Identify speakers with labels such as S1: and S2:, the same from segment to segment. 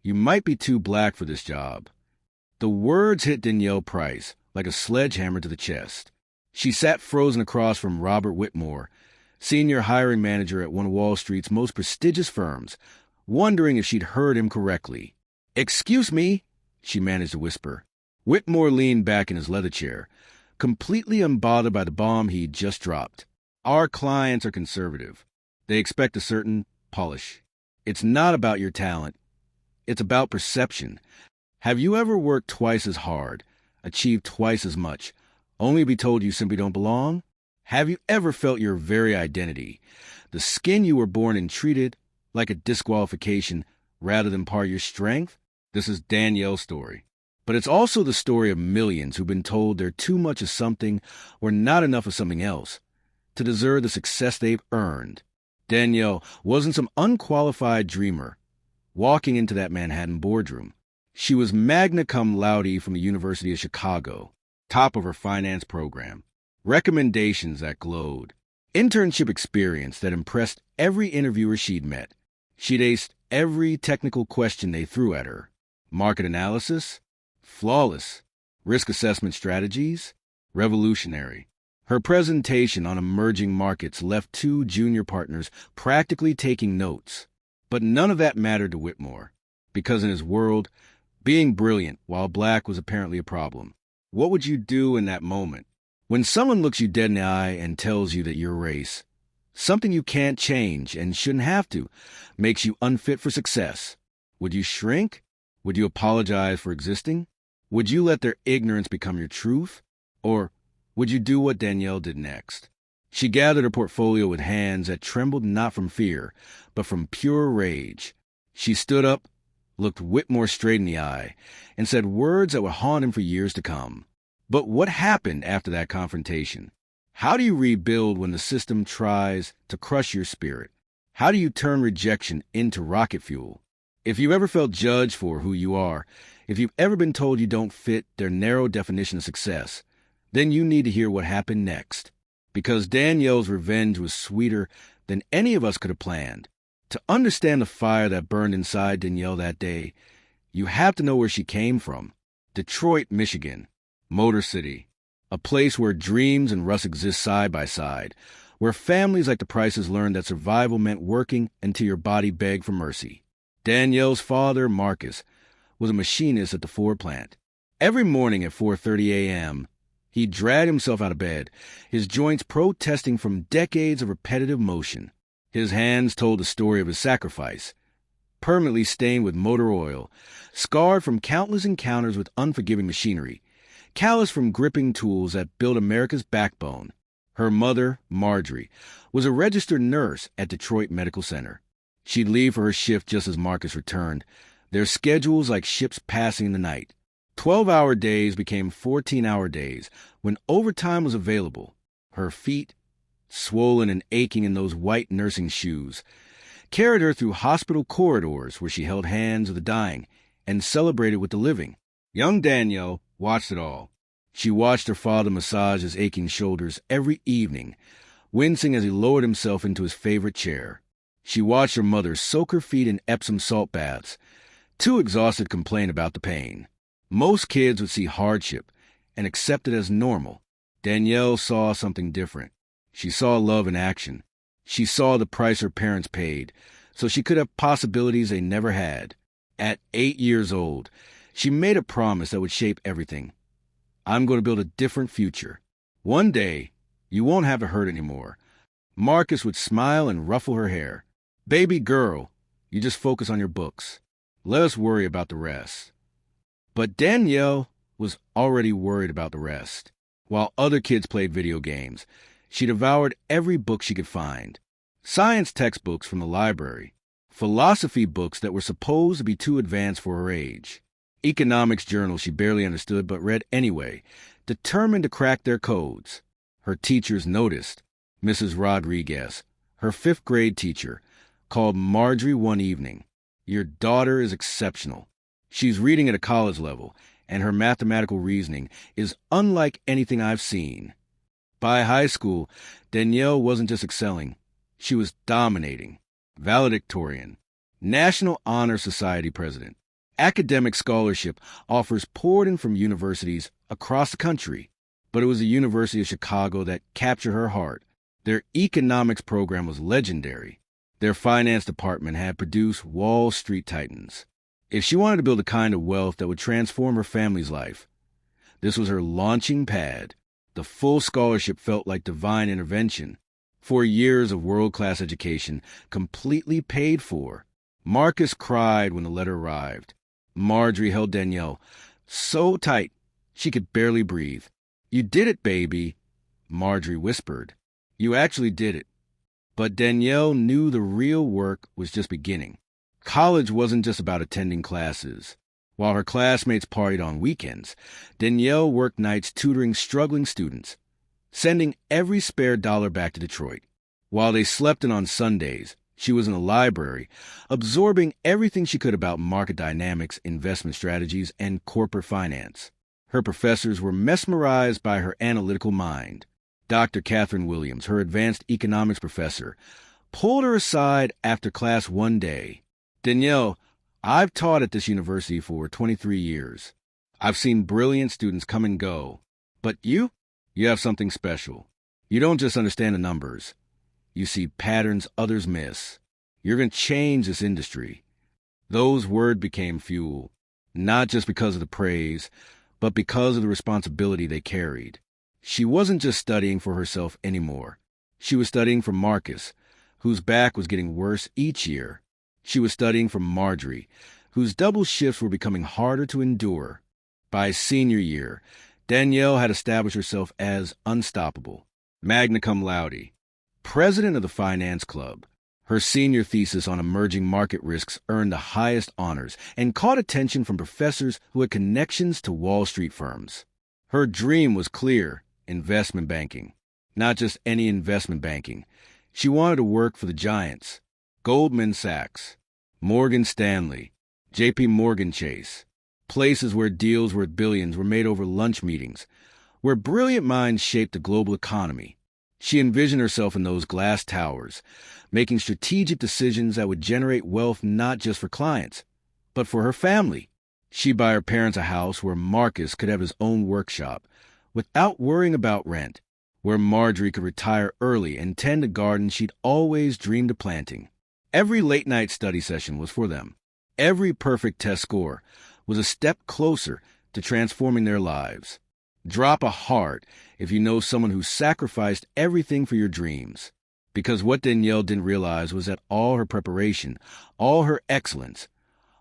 S1: You might be too black for this job." The words hit Danielle Price like a sledgehammer to the chest. She sat frozen across from Robert Whitmore, senior hiring manager at one of Wall Street's most prestigious firms, wondering if she'd heard him correctly. "Excuse me," she managed to whisper. Whitmore leaned back in his leather chair, completely unbothered by the bomb he'd just dropped. "Our clients are conservative. They expect a certain polish. It's not about your talent. It's about perception. Have you ever worked twice as hard, achieved twice as much, only to be told you simply don't belong? Have you ever felt your very identity, the skin you were born in, treated like a disqualification rather than part of your strength?" This is Danielle's story. But it's also the story of millions who've been told they're too much of something or not enough of something else to deserve the success they've earned. Danielle wasn't some unqualified dreamer walking into that Manhattan boardroom. She was magna cum laude from the University of Chicago, top of her finance program, recommendations that glowed, internship experience that impressed every interviewer she'd met. She'd aced every technical question they threw at her. Market analysis? Flawless. Risk assessment strategies? Revolutionary. Her presentation on emerging markets left two junior partners practically taking notes. But none of that mattered to Whitmore, because in his world, being brilliant while black was apparently a problem. What would you do in that moment? When someone looks you dead in the eye and tells you that your race, something you can't change and shouldn't have to, makes you unfit for success, would you shrink? Would you apologize for existing? Would you let their ignorance become your truth? Or would you do what Danielle did next? She gathered her portfolio with hands that trembled not from fear, but from pure rage. She stood up, looked Whitmore straight in the eye, and said words that would haunt him for years to come. But what happened after that confrontation? How do you rebuild when the system tries to crush your spirit? How do you turn rejection into rocket fuel? If you've ever felt judged for who you are, if you've ever been told you don't fit their narrow definition of success, then you need to hear what happened next. Because Danielle's revenge was sweeter than any of us could have planned. To understand the fire that burned inside Danielle that day, you have to know where she came from. Detroit, Michigan. Motor City. A place where dreams and rust exist side by side, where families like the Prices learned that survival meant working until your body begged for mercy. Danielle's father, Marcus, was a machinist at the Ford plant. Every morning at 4:30 a.m., he dragged himself out of bed, his joints protesting from decades of repetitive motion. His hands told the story of his sacrifice, permanently stained with motor oil, scarred from countless encounters with unforgiving machinery, calloused from gripping tools that built America's backbone. Her mother, Marjorie, was a registered nurse at Detroit Medical Center. She'd leave for her shift just as Marcus returned, their schedules like ships passing in the night. 12-hour days became 14-hour days when overtime was available. Her feet, swollen and aching in those white nursing shoes, carried her through hospital corridors where she held hands with the dying and celebrated with the living. Young Danielle watched it all. She watched her father massage his aching shoulders every evening, wincing as he lowered himself into his favorite chair. She watched her mother soak her feet in Epsom salt baths, too exhausted to complain about the pain. Most kids would see hardship and accept it as normal. Danielle saw something different. She saw love in action. She saw the price her parents paid, so she could have possibilities they never had. At 8 years old, she made a promise that would shape everything. "I'm going to build a different future. One day, you won't have to hurt anymore." Marcus would smile and ruffle her hair. "Baby girl, you just focus on your books. Let us worry about the rest." But Danielle was already worried about the rest. While other kids played video games, she devoured every book she could find. Science textbooks from the library, philosophy books that were supposed to be too advanced for her age, economics journals she barely understood but read anyway, determined to crack their codes. Her teachers noticed. Mrs. Rodriguez, her 5th grade teacher, called Marjorie one evening. "Your daughter is exceptional. She's reading at a college level, and her mathematical reasoning is unlike anything I've seen." By high school, Danielle wasn't just excelling. She was dominating. Valedictorian, National Honor Society president, Academic scholarship offers poured in from universities across the country, but it was the University of Chicago that captured her heart. Their economics program was legendary. Their finance department had produced Wall Street titans. If she wanted to build a kind of wealth that would transform her family's life, this was her launching pad. The full scholarship felt like divine intervention. 4 years of world-class education, completely paid for. Marcus cried when the letter arrived. Marjorie held Danielle so tight she could barely breathe. "You did it, baby," Marjorie whispered. "You actually did it." But Danielle knew the real work was just beginning. College wasn't just about attending classes. While her classmates partied on weekends, Danielle worked nights tutoring struggling students, sending every spare dollar back to Detroit. While they slept in on Sundays, she was in the library, absorbing everything she could about market dynamics, investment strategies, and corporate finance. Her professors were mesmerized by her analytical mind. Dr. Catherine Williams, her advanced economics professor, pulled her aside after class one day. "Danielle, I've taught at this university for 23 years. I've seen brilliant students come and go. But you have something special. You don't just understand the numbers. You see patterns others miss. You're going to change this industry." Those words became fuel, not just because of the praise, but because of the responsibility they carried. She wasn't just studying for herself anymore. She was studying for Marcus, whose back was getting worse each year. She was studying for Marjorie, whose double shifts were becoming harder to endure. By senior year, Danielle had established herself as unstoppable, magna cum laude, president of the finance club. Her senior thesis on emerging market risks earned the highest honors and caught attention from professors who had connections to Wall Street firms. Her dream was clear: investment banking. Not just any investment banking. She wanted to work for the giants: Goldman Sachs, Morgan Stanley, J.P. Morgan Chase, places where deals worth billions were made over lunch meetings, where brilliant minds shaped the global economy. She envisioned herself in those glass towers, making strategic decisions that would generate wealth not just for clients, but for her family. She'd buy her parents a house where Marcus could have his own workshop, without worrying about rent, where Marjorie could retire early and tend a garden she'd always dreamed of planting. Every late-night study session was for them. Every perfect test score was a step closer to transforming their lives. Drop a heart if you know someone who sacrificed everything for your dreams. Because what Danielle didn't realize was that all her preparation, all her excellence,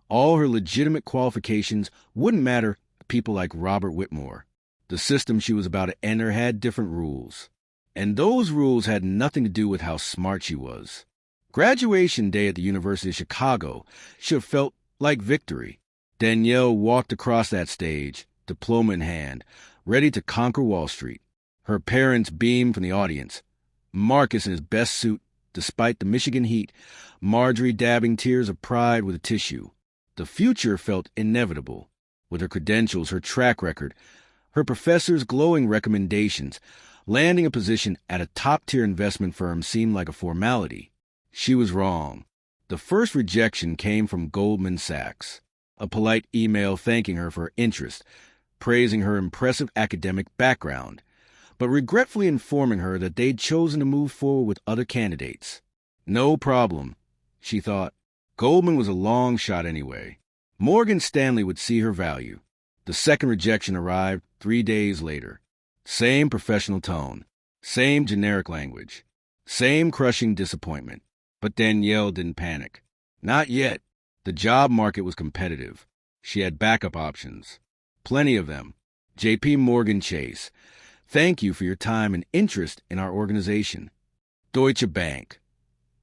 S1: all her legitimate qualifications wouldn't matter to people like Robert Whitmore. The system she was about to enter had different rules. And those rules had nothing to do with how smart she was. Graduation day at the University of Chicago should have felt like victory. Danielle walked across that stage, diploma in hand, ready to conquer Wall Street. Her parents beamed from the audience. Marcus in his best suit, despite the Michigan heat, Marjorie dabbing tears of pride with a tissue. The future felt inevitable. With her credentials, her track record, her professors' glowing recommendations, landing a position at a top-tier investment firm seemed like a formality. She was wrong. The first rejection came from Goldman Sachs, a polite email thanking her for her interest, praising her impressive academic background, but regretfully informing her that they'd chosen to move forward with other candidates. No problem, she thought. Goldman was a long shot anyway. Morgan Stanley would see her value. The second rejection arrived 3 days later. Same professional tone, same generic language, same crushing disappointment. But Danielle didn't panic. Not yet. The job market was competitive. She had backup options. Plenty of them. J.P. Morgan Chase, thank you for your time and interest in our organization. Deutsche Bank,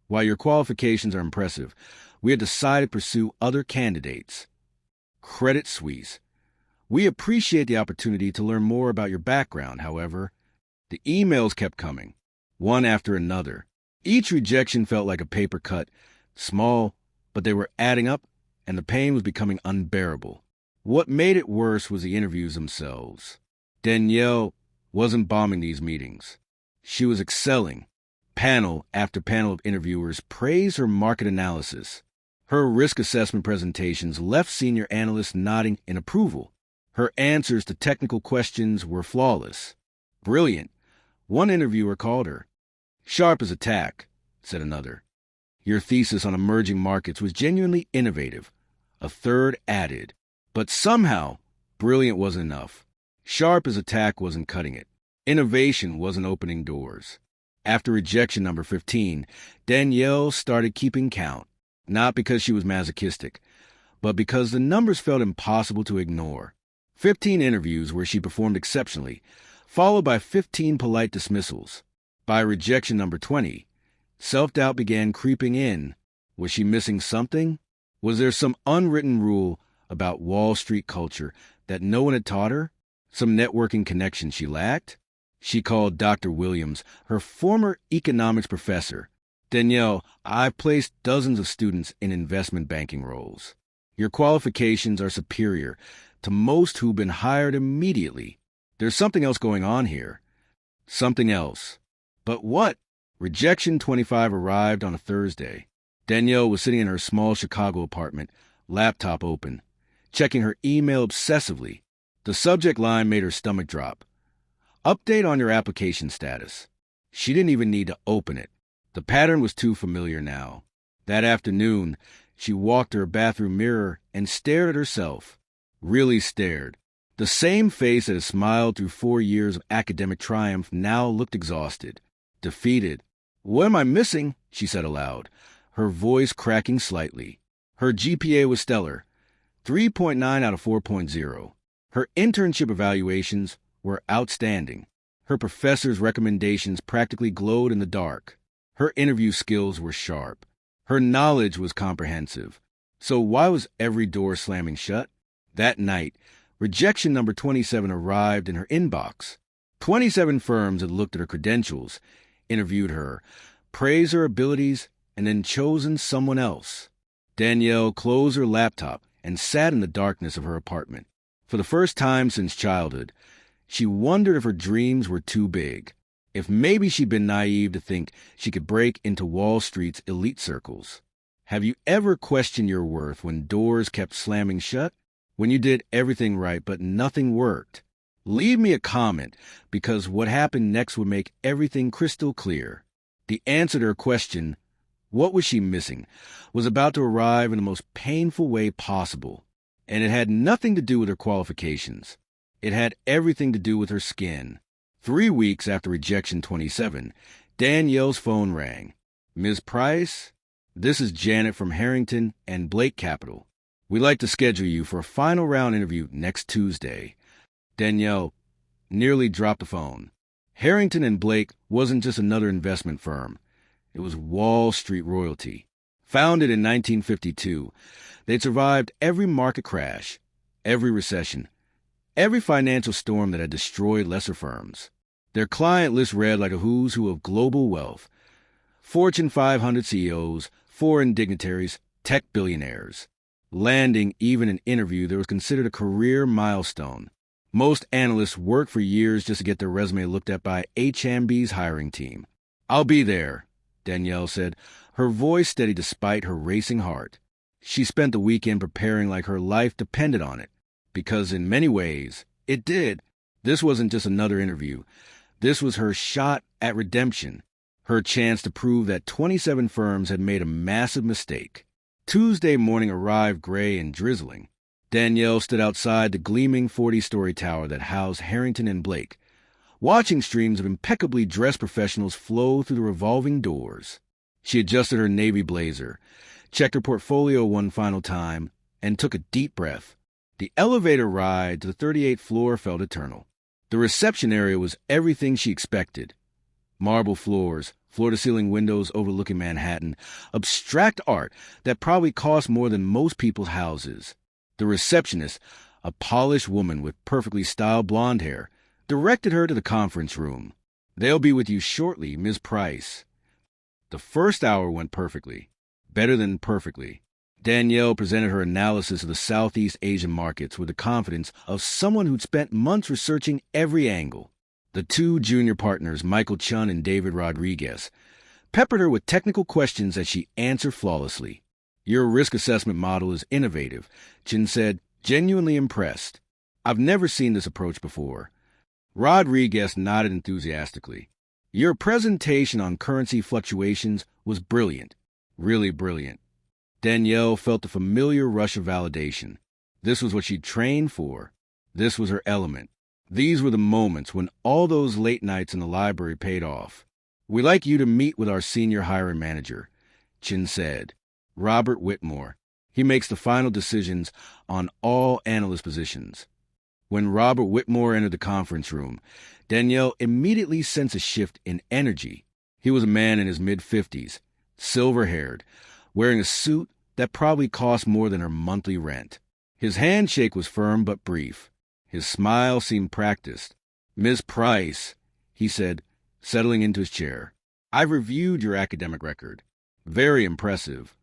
S1: while your qualifications are impressive, we have decided to pursue other candidates. Credit Suisse, we appreciate the opportunity to learn more about your background, however. The emails kept coming, one after another. Each rejection felt like a paper cut, small, but they were adding up, and the pain was becoming unbearable. What made it worse was the interviews themselves. Danielle wasn't bombing these meetings. She was excelling. Panel after panel of interviewers praised her market analysis. Her risk assessment presentations left senior analysts nodding in approval. Her answers to technical questions were flawless. Brilliant, one interviewer called her. Sharp as a tack, said another. Your thesis on emerging markets was genuinely innovative, a third added. But somehow, brilliant wasn't enough. Sharp as a tack wasn't cutting it. Innovation wasn't opening doors. After rejection number 15, Danielle started keeping count, not because she was masochistic, but because the numbers felt impossible to ignore. 15 interviews where she performed exceptionally, followed by 15 polite dismissals. By rejection number 20, self-doubt began creeping in. Was she missing something? Was there some unwritten rule about Wall Street culture that no one had taught her? Some networking connection she lacked? She called Dr. Williams, her former economics professor. Danielle, I've placed dozens of students in investment banking roles. Your qualifications are superior to most who've been hired immediately. There's something else going on here. Something else. But what? Rejection 25 arrived on a Thursday. Danielle was sitting in her small Chicago apartment, laptop open, checking her email obsessively. The subject line made her stomach drop. Update on your application status. She didn't even need to open it. The pattern was too familiar now. That afternoon, she walked to her bathroom mirror and stared at herself. Really stared. The same face that had smiled through 4 years of academic triumph now looked exhausted, defeated. What am I missing? She said aloud, her voice cracking slightly. Her GPA was stellar, 3.9 out of 4.0. Her internship evaluations were outstanding. Her professor's recommendations practically glowed in the dark. Her interview skills were sharp. Her knowledge was comprehensive. So why was every door slamming shut? That night, rejection number 27 arrived in her inbox. 27 firms had looked at her credentials, interviewed her, praised her abilities, and then chosen someone else. Danielle closed her laptop and sat in the darkness of her apartment. For the first time since childhood, she wondered if her dreams were too big, if maybe she'd been naive to think she could break into Wall Street's elite circles. Have you ever questioned your worth when doors kept slamming shut? When you did everything right but nothing worked? Leave me a comment, because what happened next would make everything crystal clear. The answer to her question, what was she missing, was about to arrive in the most painful way possible. And it had nothing to do with her qualifications. It had everything to do with her skin. 3 weeks after rejection 27, Danielle's phone rang. Ms. Price, this is Janet from Harrington and Blake Capital. We'd like to schedule you for a final round interview next Tuesday. Danielle nearly dropped the phone. Harrington and Blake wasn't just another investment firm. It was Wall Street royalty. Founded in 1952, they'd survived every market crash, every recession, every financial storm that had destroyed lesser firms. Their client list read like a who's who of global wealth. Fortune 500 CEOs, foreign dignitaries, tech billionaires. Landing even an interview that was considered a career milestone. Most analysts worked for years just to get their resume looked at by H&B's hiring team. I'll be there, Danielle said, her voice steady despite her racing heart. She spent the weekend preparing like her life depended on it, because in many ways, it did. This wasn't just another interview. This was her shot at redemption, her chance to prove that 27 firms had made a massive mistake. Tuesday morning arrived gray and drizzling. Danielle stood outside the gleaming 40-story tower that housed Harrington and Blake, watching streams of impeccably dressed professionals flow through the revolving doors. She adjusted her navy blazer, checked her portfolio one final time, and took a deep breath. The elevator ride to the 38th floor felt eternal. The reception area was everything she expected. Marble floors, floor-to-ceiling windows overlooking Manhattan, abstract art that probably cost more than most people's houses. The receptionist, a polished woman with perfectly styled blonde hair, directed her to the conference room. They'll be with you shortly, Ms. Price. The first hour went perfectly, better than perfectly. Danielle presented her analysis of the Southeast Asian markets with the confidence of someone who'd spent months researching every angle. The two junior partners, Michael Chun and David Rodriguez, peppered her with technical questions that she answered flawlessly. Your risk assessment model is innovative, Chin said, genuinely impressed. I've never seen this approach before. Rodriguez nodded enthusiastically. Your presentation on currency fluctuations was brilliant, really brilliant. Danielle felt a familiar rush of validation. This was what she'd trained for. This was her element. These were the moments when all those late nights in the library paid off. We'd like you to meet with our senior hiring manager, Chin said. Robert Whitmore. He makes the final decisions on all analyst positions. When Robert Whitmore entered the conference room, Danielle immediately sensed a shift in energy. He was a man in his mid-50s, silver-haired, wearing a suit that probably cost more than her monthly rent. His handshake was firm but brief. His smile seemed practiced. "Miss Price," he said, settling into his chair. "I've reviewed your academic record. Very impressive."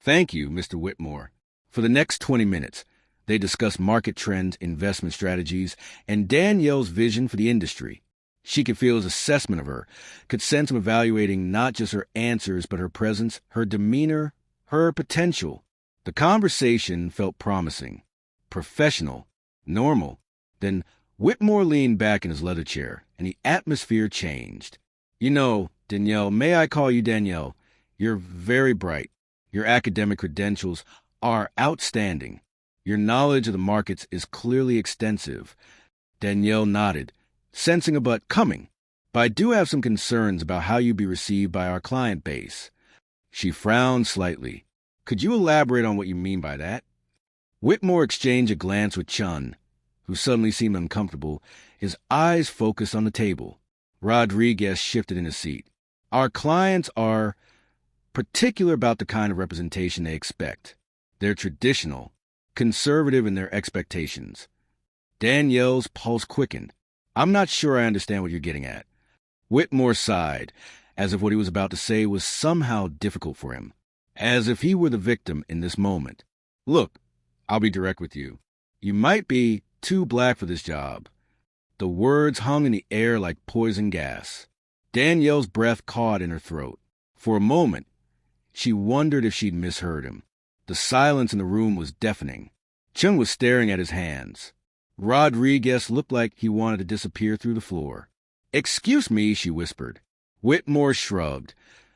S1: "Thank you, Mr. Whitmore." For the next 20 minutes, they discussed market trends, investment strategies, and Danielle's vision for the industry. She could feel his assessment of her, could sense him evaluating not just her answers, but her presence, her demeanor, her potential. The conversation felt promising, professional, normal. Then Whitmore leaned back in his leather chair, and the atmosphere changed. "You know, Danielle, may I call you Danielle? You're very bright. Your academic credentials are outstanding. Your knowledge of the markets is clearly extensive." Danielle nodded, sensing a but coming. "But I do have some concerns about how you'd be received by our client base." She frowned slightly. "Could you elaborate on what you mean by that?" Whitmore exchanged a glance with Chun, who suddenly seemed uncomfortable, his eyes focused on the table. Rodriguez shifted in his seat. "Our clients are particular about the kind of representation they expect. They're traditional, conservative in their expectations." Danielle's pulse quickened. "I'm not sure I understand what you're getting at." Whitmore sighed, as if what he was about to say was somehow difficult for him, as if he were the victim in this moment. "Look, I'll be direct with you. You might be too black for this job." The words hung in the air like poison gas. Danielle's breath caught in her throat. For a moment, she wondered if she'd misheard him. The silence in the room was deafening. Chung was staring at his hands. Rodriguez looked like he wanted to disappear through the floor. "Excuse me," she whispered. Whitmore shrugged,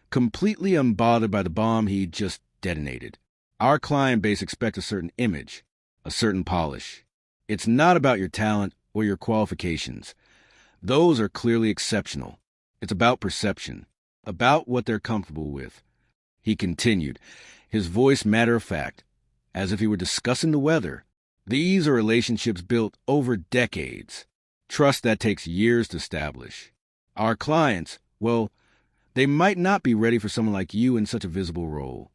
S1: completely unbothered by the bomb he'd just detonated. "Our client base expects a certain image, a certain polish. It's not about your talent or your qualifications. Those are clearly exceptional. It's about perception, about what they're comfortable with." He continued, his voice matter-of-fact, as if he were discussing the weather. "These are relationships built over decades, trust that takes years to establish. Our clients, well, they might not be ready for someone like you in such a visible role."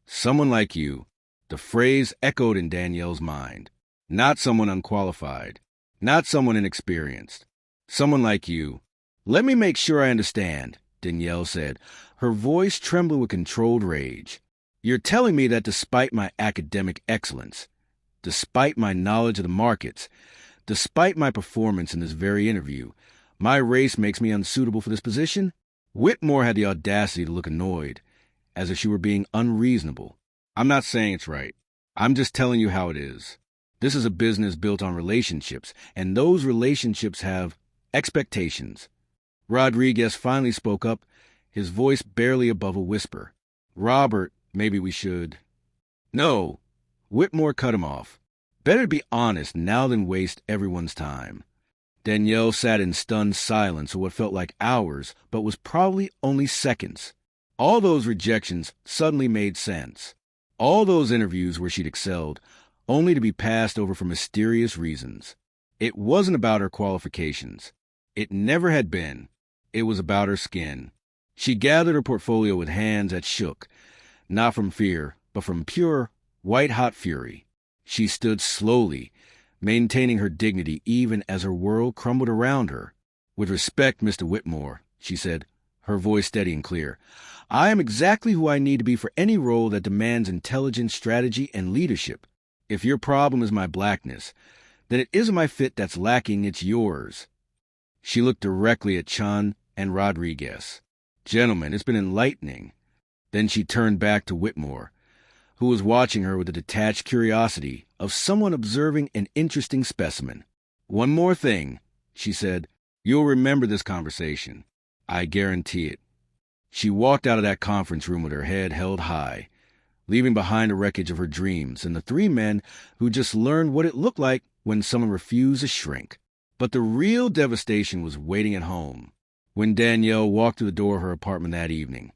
S1: Someone like you. The phrase echoed in Danielle's mind. Not someone unqualified, not someone inexperienced. Someone like you. "Let me make sure I understand," Danielle said, her voice trembling with controlled rage. "You're telling me that despite my academic excellence, despite my knowledge of the markets, despite my performance in this very interview, my race makes me unsuitable for this position?" Whitmore had the audacity to look annoyed, as if she were being unreasonable. "I'm not saying it's right. I'm just telling you how it is. This is a business built on relationships, and those relationships have expectations." Rodriguez finally spoke up, his voice barely above a whisper. "Robert, maybe we should—" "No," Whitmore cut him off. "Better to be honest now than waste everyone's time." Danielle sat in stunned silence for what felt like hours, but was probably only seconds. All those rejections suddenly made sense. All those interviews where she'd excelled, only to be passed over for mysterious reasons. It wasn't about her qualifications. It never had been. It was about her skin. She gathered her portfolio with hands that shook, not from fear, but from pure, white-hot fury. She stood slowly, maintaining her dignity even as her world crumbled around her. "With respect, Mr. Whitmore," she said, her voice steady and clear, "I am exactly who I need to be for any role that demands intelligence, strategy, and leadership. If your problem is my blackness, then it isn't my fit that's lacking, it's yours." She looked directly at Chun and Rodriguez. "Gentlemen, it's been enlightening." Then she turned back to Whitmore. who was watching her with the detached curiosity of someone observing an interesting specimen. "One more thing," she said. "You'll remember this conversation. I guarantee it." She walked out of that conference room with her head held high, leaving behind a wreckage of her dreams and the three men who just learned what it looked like when someone refused to shrink. But the real devastation was waiting at home when Danielle walked through the door of her apartment that evening.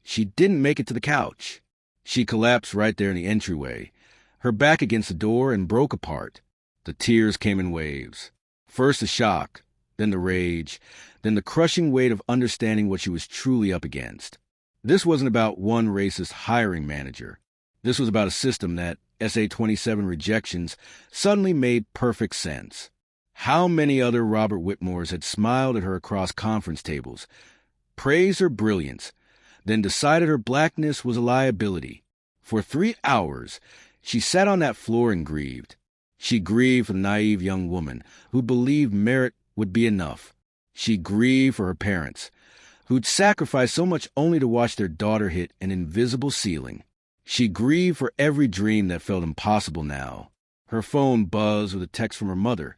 S1: She didn't make it to the couch. She collapsed right there in the entryway, her back against the door, and broke apart. The tears came in waves. First the shock, then the rage, then the crushing weight of understanding what she was truly up against. This wasn't about one racist hiring manager. This was about a system that, SA-27 rejections, suddenly made perfect sense. How many other Robert Whitmores had smiled at her across conference tables, praised her brilliance, then decided her blackness was a liability. For 3 hours, she sat on that floor and grieved. She grieved for the naive young woman who believed merit would be enough. She grieved for her parents, who'd sacrificed so much only to watch their daughter hit an invisible ceiling. She grieved for every dream that felt impossible now. Her phone buzzed with a text from her mother.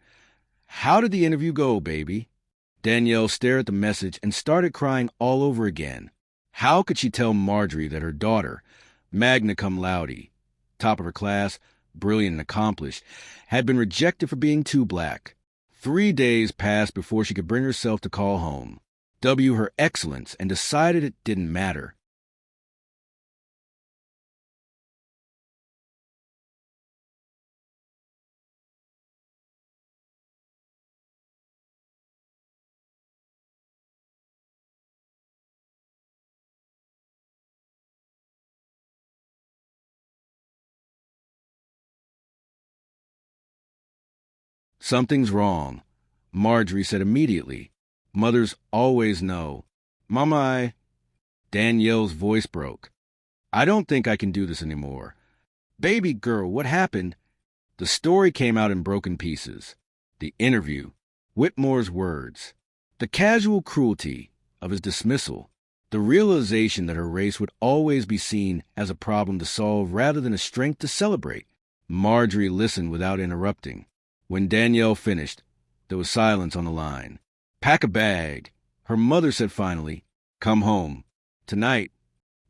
S1: "How did the interview go, baby?" Danielle stared at the message and started crying all over again. How could she tell Marjorie that her daughter, magna cum laude, top of her class, brilliant and accomplished, had been rejected for being too black? 3 days passed before she could bring herself to call home, W her excellence, and decided it didn't matter. "Something's wrong," Marjorie said immediately. Mothers always know. "Mama, Danielle's voice broke. "I don't think I can do this anymore." "Baby girl, what happened?" The story came out in broken pieces. The interview, Whitmore's words, the casual cruelty of his dismissal, the realization that her race would always be seen as a problem to solve rather than a strength to celebrate. Marjorie listened without interrupting. When Danielle finished, there was silence on the line. "Pack a bag," her mother said finally. "Come home. Tonight."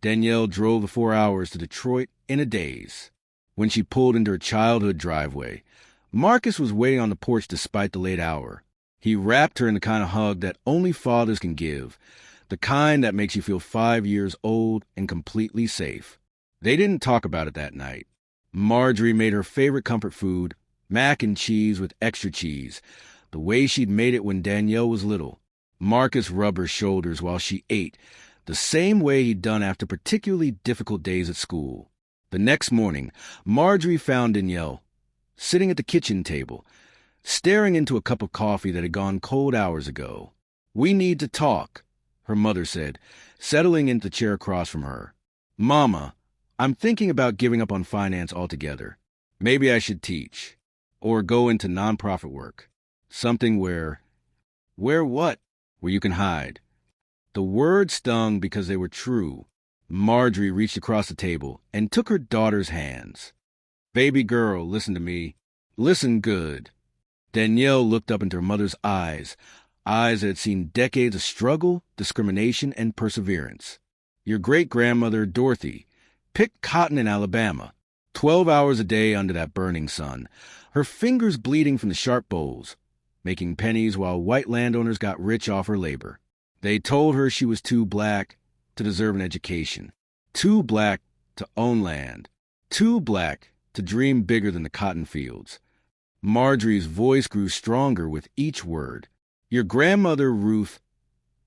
S1: Danielle drove the 4 hours to Detroit in a daze. When she pulled into her childhood driveway, Marcus was waiting on the porch despite the late hour. He wrapped her in the kind of hug that only fathers can give, the kind that makes you feel 5 years old and completely safe. They didn't talk about it that night. Marjorie made her favorite comfort food, mac and cheese with extra cheese, the way she'd made it when Danielle was little. Marcus rubbed her shoulders while she ate, the same way he'd done after particularly difficult days at school. The next morning, Marjorie found Danielle sitting at the kitchen table, staring into a cup of coffee that had gone cold hours ago. "We need to talk," her mother said, settling into the chair across from her. "Mama, I'm thinking about giving up on finance altogether. Maybe I should teach. Or go into nonprofit work. Something where what? Where you can hide." The words stung because they were true. Marjorie reached across the table and took her daughter's hands. "Baby girl, listen to me. Listen good." Danielle looked up into her mother's eyes that had seen decades of struggle, discrimination, and perseverance. "Your great-grandmother, Dorothy, picked cotton in Alabama, 12 hours a day under that burning sun, her fingers bleeding from the sharp bowls, making pennies while white landowners got rich off her labor. They told her she was too black to deserve an education, too black to own land, too black to dream bigger than the cotton fields." Marjorie's voice grew stronger with each word. "Your grandmother, Ruth,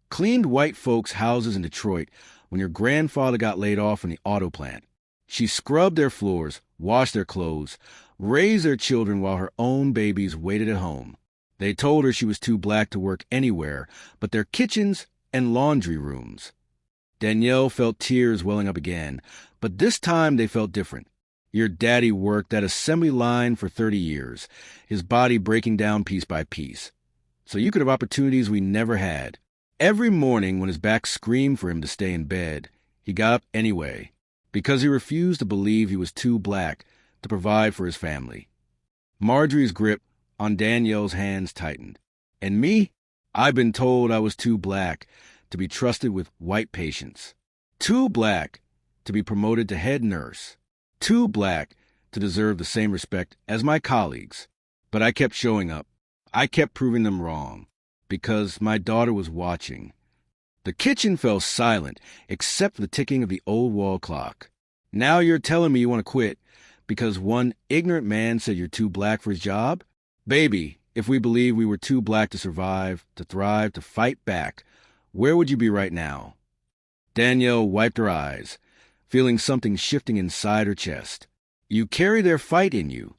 S1: cleaned white folks' houses in Detroit when your grandfather got laid off in the auto plant. She scrubbed their floors, washed their clothes, raised their children while her own babies waited at home. They told her she was too black to work anywhere but their kitchens and laundry rooms." Danielle felt tears welling up again, but this time they felt different. "Your daddy worked that assembly line for 30 years, his body breaking down piece by piece, so you could have opportunities we never had. Every morning when his back screamed for him to stay in bed, he got up anyway, because he refused to believe he was too black to provide for his family. Marjorie's grip on Danielle's hands tightened. And me? I've been told I was too black to be trusted with white patients. Too black to be promoted to head nurse. Too black to deserve the same respect as my colleagues. But I kept showing up. I kept proving them wrong, because my daughter was watching. The kitchen fell silent, except for the ticking of the old wall clock. Now you're telling me you want to quit because one ignorant man said you're too black for his job? Baby, if we believed we were too black to survive, to thrive, to fight back, where would you be right now? Danielle wiped her eyes, feeling something shifting inside her chest. You carry their fight in you,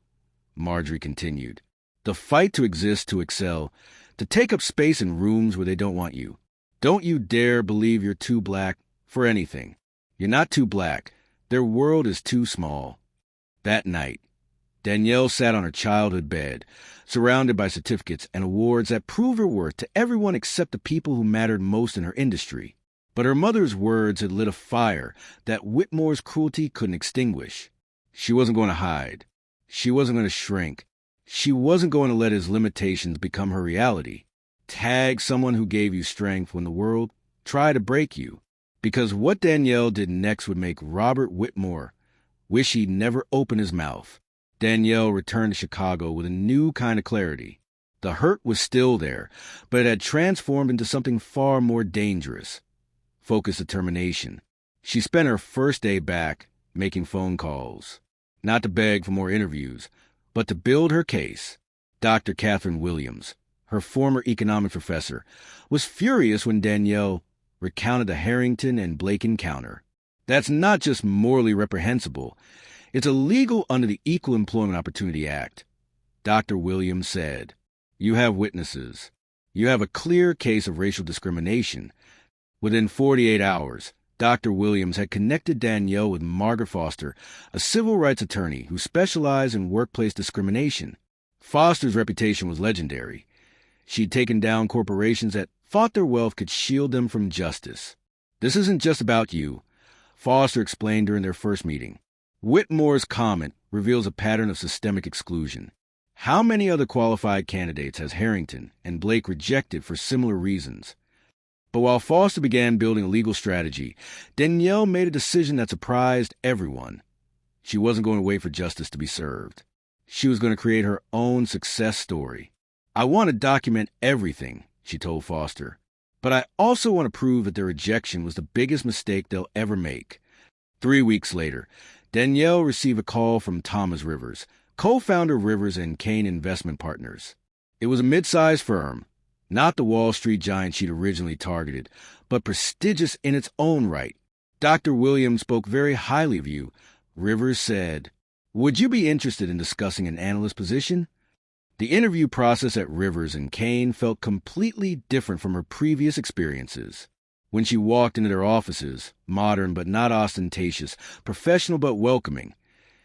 S1: Marjorie continued. The fight to exist, to excel, to take up space in rooms where they don't want you. Don't you dare believe you're too black for anything. You're not too black. Their world is too small. That night, Danielle sat on her childhood bed, surrounded by certificates and awards that proved her worth to everyone except the people who mattered most in her industry. But her mother's words had lit a fire that Whitmore's cruelty couldn't extinguish. She wasn't going to hide. She wasn't going to shrink. She wasn't going to let his limitations become her reality. Tag someone who gave you strength when the world tried to break you. Because what Danielle did next would make Robert Whitmore wish he'd never opened his mouth. Danielle returned to Chicago with a new kind of clarity. The hurt was still there, but it had transformed into something far more dangerous. Focused determination. She spent her first day back making phone calls. Not to beg for more interviews, but to build her case. Dr. Catherine Williams, her former economics professor, was furious when Danielle recounted the Harrington and Blake encounter. That's not just morally reprehensible. It's illegal under the Equal Employment Opportunity Act. Dr. Williams said, "You have witnesses. You have a clear case of racial discrimination." Within 48 hours, Dr. Williams had connected Danielle with Margaret Foster, a civil rights attorney who specialized in workplace discrimination. Foster's reputation was legendary. She'd taken down corporations that thought their wealth could shield them from justice. "This isn't just about you," Foster explained during their first meeting. Whitmore's comment reveals a pattern of systemic exclusion. How many other qualified candidates has Harrington and Blake rejected for similar reasons? But while Foster began building a legal strategy, Danielle made a decision that surprised everyone. She wasn't going to wait for justice to be served. She was going to create her own success story. "I want to document everything," she told Foster. "But I also want to prove that their rejection was the biggest mistake they'll ever make." 3 weeks later, Danielle received a call from Thomas Rivers, co-founder of Rivers and Kane Investment Partners. It was a mid-sized firm, not the Wall Street giant she'd originally targeted, but prestigious in its own right. "Dr. Williams spoke very highly of you," Rivers said. "Would you be interested in discussing an analyst position?" The interview process at Rivers and Kane felt completely different from her previous experiences. When she walked into their offices, modern but not ostentatious, professional but welcoming,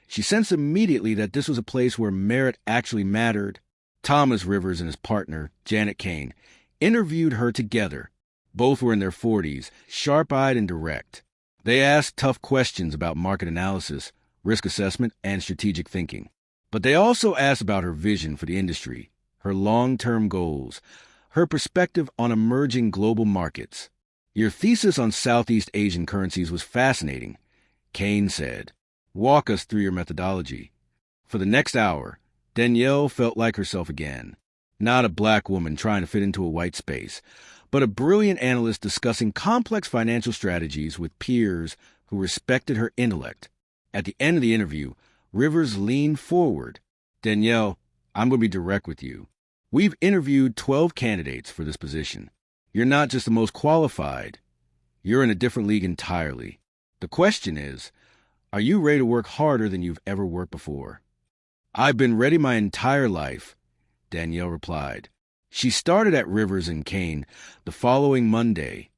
S1: she sensed immediately that this was a place where merit actually mattered. Thomas Rivers and his partner, Janet Kane, interviewed her together. Both were in their 40s, sharp-eyed and direct. They asked tough questions about market analysis, risk assessment, and strategic thinking. But they also asked about her vision for the industry, her long-term goals, her perspective on emerging global markets. "Your thesis on Southeast Asian currencies was fascinating," Kane said. "Walk us through your methodology." For the next hour, Danielle felt like herself again. Not a black woman trying to fit into a white space, but a brilliant analyst discussing complex financial strategies with peers who respected her intellect. At the end of the interview, Rivers leaned forward. "Danielle, I'm going to be direct with you. We've interviewed 12 candidates for this position. You're not just the most qualified. You're in a different league entirely. The question is, are you ready to work harder than you've ever worked before?" "I've been ready my entire life," Danielle replied. She started at Rivers and Kane the following Monday.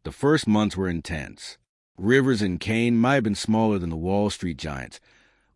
S1: The first months were intense. Rivers and Kane might have been smaller than the Wall Street giants,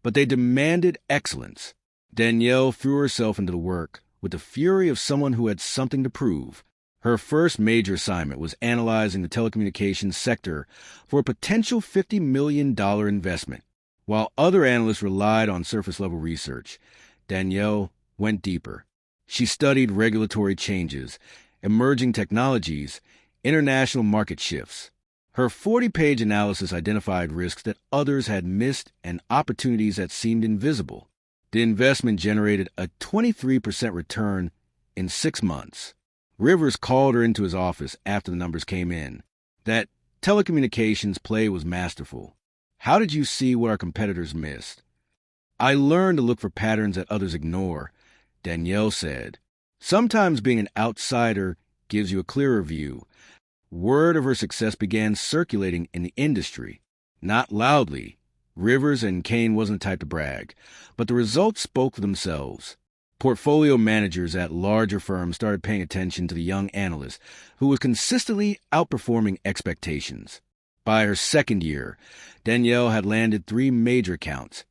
S1: but they demanded excellence. Danielle threw herself into the work with the fury of someone who had something to prove. Her first major assignment was analyzing the telecommunications sector for a potential $50 million investment. While other analysts relied on surface-level research, Danielle went deeper. She studied regulatory changes, emerging technologies, international market shifts. Her 40-page analysis identified risks that others had missed and opportunities that seemed invisible. The investment generated a 23% return in 6 months. Rivers called her into his office after the numbers came in. That telecommunications play was masterful. How did you see what our competitors missed? I learned to look for patterns that others ignore, Danielle said. Sometimes being an outsider gives you a clearer view. Word of her success began circulating in the industry. Not loudly. Rivers and Kane wasn't the type to brag, but the results spoke for themselves. Portfolio managers at larger firms started paying attention to the young analyst, who was consistently outperforming expectations. By her second year, Danielle had landed 3 major accounts,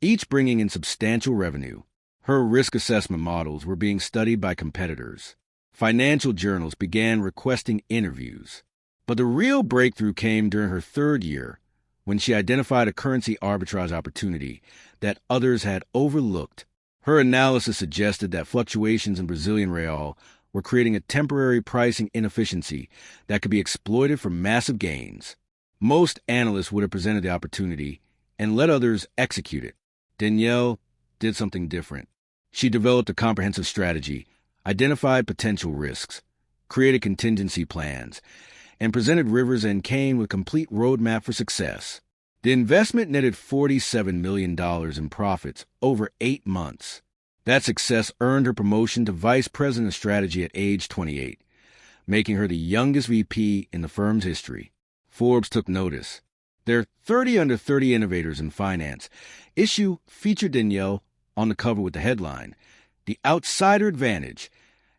S1: each bringing in substantial revenue. Her risk assessment models were being studied by competitors. Financial journals began requesting interviews. But the real breakthrough came during her 3rd year, when she identified a currency arbitrage opportunity that others had overlooked. Her analysis suggested that fluctuations in Brazilian real were creating a temporary pricing inefficiency that could be exploited for massive gains. Most analysts would have presented the opportunity and let others execute it. Danielle did something different. She developed a comprehensive strategy, identified potential risks, created contingency plans, and presented Rivers and Kane with a complete roadmap for success. The investment netted $47 million in profits over 8 months. That success earned her promotion to Vice President of Strategy at age 28, making her the youngest VP in the firm's history. Forbes took notice. Their 30 Under 30 Innovators in Finance issue featured Danielle on the cover with the headline, "The Outsider Advantage: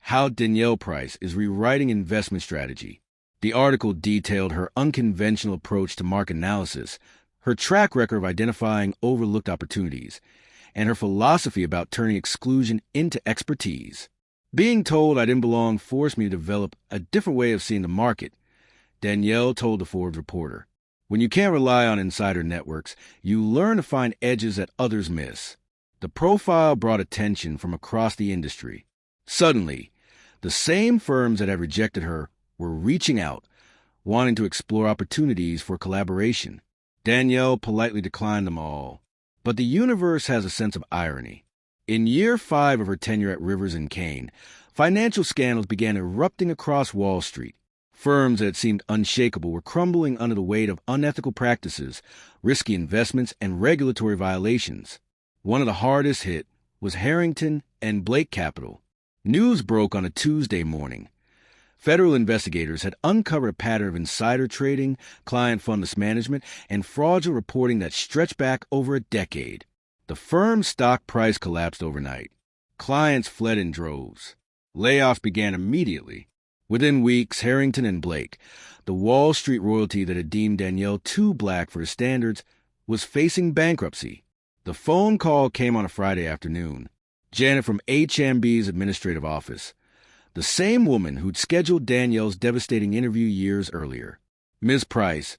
S1: How Danielle Price is Rewriting Investment Strategy." The article detailed her unconventional approach to market analysis, her track record of identifying overlooked opportunities, and her philosophy about turning exclusion into expertise. Being told I didn't belong forced me to develop a different way of seeing the market, Danielle told the Forbes reporter. When you can't rely on insider networks, you learn to find edges that others miss. The profile brought attention from across the industry. Suddenly, the same firms that had rejected her were reaching out, wanting to explore opportunities for collaboration. Danielle politely declined them all. But the universe has a sense of irony. In year 5 of her tenure at Rivers and Kane, financial scandals began erupting across Wall Street. Firms that seemed unshakable were crumbling under the weight of unethical practices, risky investments, and regulatory violations. One of the hardest hit was Harrington and Blake Capital. News broke on a Tuesday morning. Federal investigators had uncovered a pattern of insider trading, client fund mismanagement, and fraudulent reporting that stretched back over a decade. The firm's stock price collapsed overnight. Clients fled in droves. Layoffs began immediately. Within weeks, Harrington and Blake, the Wall Street royalty that had deemed Danielle too black for his standards, was facing bankruptcy. The phone call came on a Friday afternoon. Janet from HMB's administrative office, the same woman who'd scheduled Danielle's devastating interview years earlier. "Ms. Price,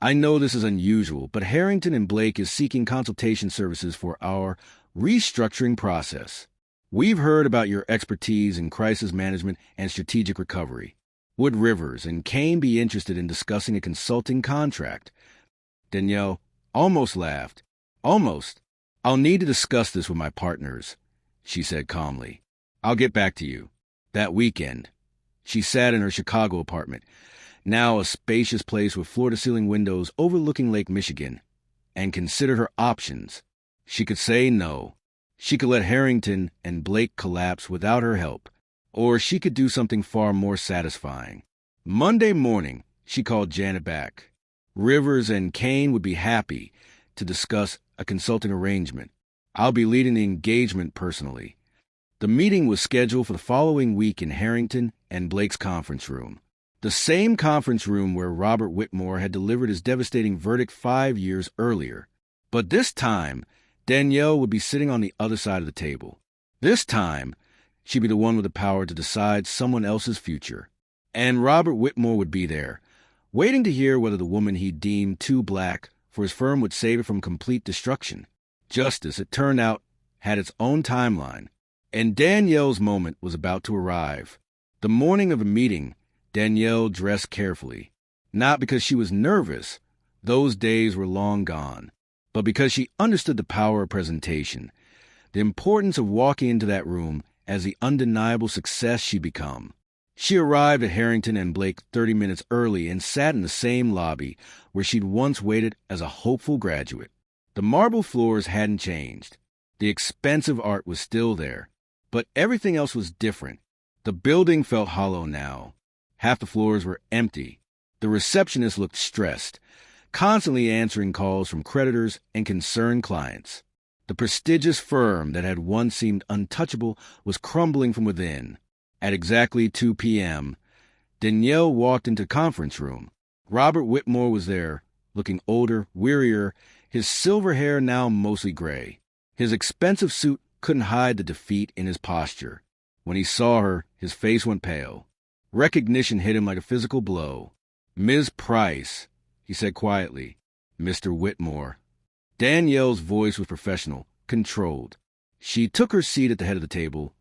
S1: I know this is unusual, but Harrington and Blake is seeking consultation services for our restructuring process. We've heard about your expertise in crisis management and strategic recovery. Would Rivers and Kane be interested in discussing a consulting contract?" Danielle almost laughed. "Almost. I'll need to discuss this with my partners," she said calmly. "I'll get back to you." That weekend, she sat in her Chicago apartment, now a spacious place with floor-to-ceiling windows overlooking Lake Michigan, and considered her options. She could say no. She could let Harrington and Blake collapse without her help, or she could do something far more satisfying. Monday morning, she called Janet back. Rivers and Kane would be happy to discuss a consulting arrangement. "I'll be leading the engagement personally." The meeting was scheduled for the following week in Harrington and Blake's conference room. The same conference room where Robert Whitmore had delivered his devastating verdict 5 years earlier. But this time, Danielle would be sitting on the other side of the table. This time, she'd be the one with the power to decide someone else's future. And Robert Whitmore would be there, waiting to hear whether the woman he deemed too black for his firm would save it from complete destruction. Justice, it turned out, had its own timeline, and Danielle's moment was about to arrive. The morning of the meeting, Danielle dressed carefully, not because she was nervous, those days were long gone, but because she understood the power of presentation, the importance of walking into that room as the undeniable success she'd become. She arrived at Harrington and Blake 30 minutes early and sat in the same lobby where she'd once waited as a hopeful graduate. The marble floors hadn't changed. The expensive art was still there, but everything else was different. The building felt hollow now. Half the floors were empty. The receptionist looked stressed, constantly answering calls from creditors and concerned clients. The prestigious firm that had once seemed untouchable was crumbling from within. At exactly 2 p.m., Danielle walked into the conference room. Robert Whitmore was there, looking older, wearier, his silver hair now mostly gray. His expensive suit couldn't hide the defeat in his posture. When he saw her, his face went pale. Recognition hit him like a physical blow. "Ms. Price," he said quietly. "Mr. Whitmore." Danielle's voice was professional, controlled. She took her seat at the head of the table,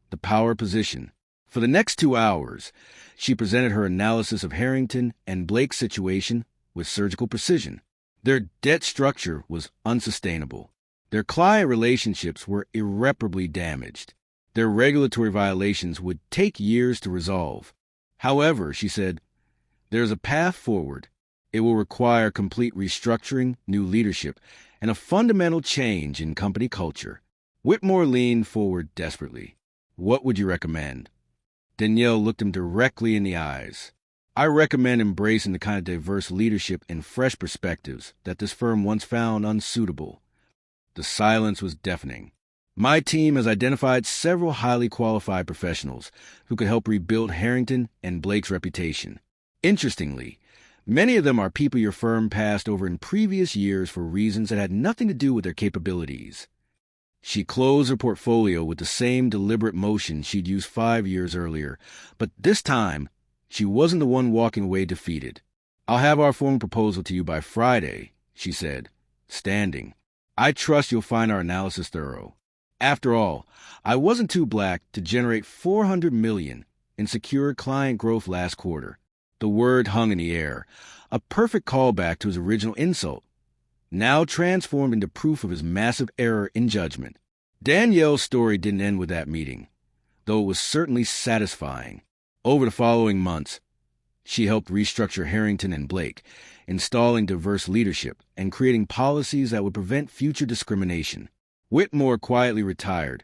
S1: the power position. For the next 2 hours, she presented her analysis of Harrington and Blake's situation with surgical precision. Their debt structure was unsustainable. Their client relationships were irreparably damaged. Their regulatory violations would take years to resolve. However, she said, there's a path forward. It will require complete restructuring, new leadership, and a fundamental change in company culture. Whitmore leaned forward desperately. "What would you recommend?" Danielle looked him directly in the eyes. "I recommend embracing the kind of diverse leadership and fresh perspectives that this firm once found unsuitable." The silence was deafening. "My team has identified several highly qualified professionals who could help rebuild Harrington and Blake's reputation. Interestingly, many of them are people your firm passed over in previous years for reasons that had nothing to do with their capabilities." She closed her portfolio with the same deliberate motion she'd used 5 years earlier, but this time, she wasn't the one walking away defeated. "I'll have our formal proposal to you by Friday," she said, standing. "I trust you'll find our analysis thorough. After all, I wasn't too black to generate $400 million in secure client growth last quarter." The word hung in the air, a perfect callback to his original insult, now transformed into proof of his massive error in judgment. Danielle's story didn't end with that meeting, though it was certainly satisfying. Over the following months, she helped restructure Harrington and Blake, installing diverse leadership and creating policies that would prevent future discrimination. Whitmore quietly retired,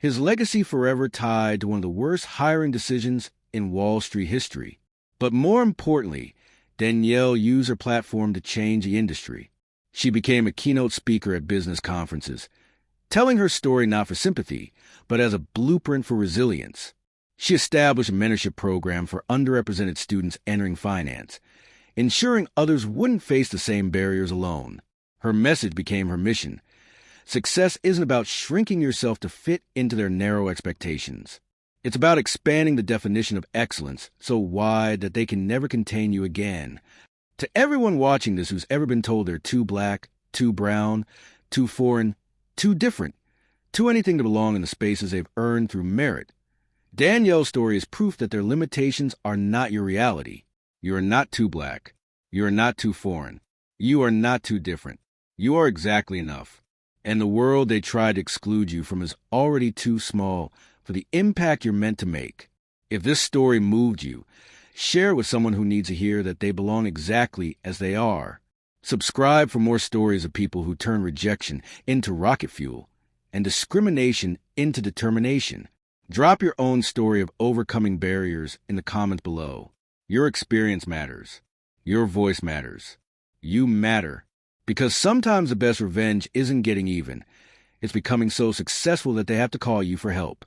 S1: his legacy forever tied to one of the worst hiring decisions in Wall Street history. But more importantly, Danielle used her platform to change the industry. She became a keynote speaker at business conferences, telling her story not for sympathy, but as a blueprint for resilience. She established a mentorship program for underrepresented students entering finance, ensuring others wouldn't face the same barriers alone. Her message became her mission. Success isn't about shrinking yourself to fit into their narrow expectations. It's about expanding the definition of excellence so wide that they can never contain you again. To everyone watching this who's ever been told they're too black, too brown, too foreign, too different, too anything to belong in the spaces they've earned through merit, Danielle's story is proof that their limitations are not your reality. You are not too black. You are not too foreign. You are not too different. You are exactly enough. And the world they tried to exclude you from is already too small for the impact you're meant to make. If this story moved you, share it with someone who needs to hear that they belong exactly as they are. Subscribe for more stories of people who turn rejection into rocket fuel and discrimination into determination. Drop your own story of overcoming barriers in the comments below. Your experience matters. Your voice matters. You matter. Because sometimes the best revenge isn't getting even. It's becoming so successful that they have to call you for help.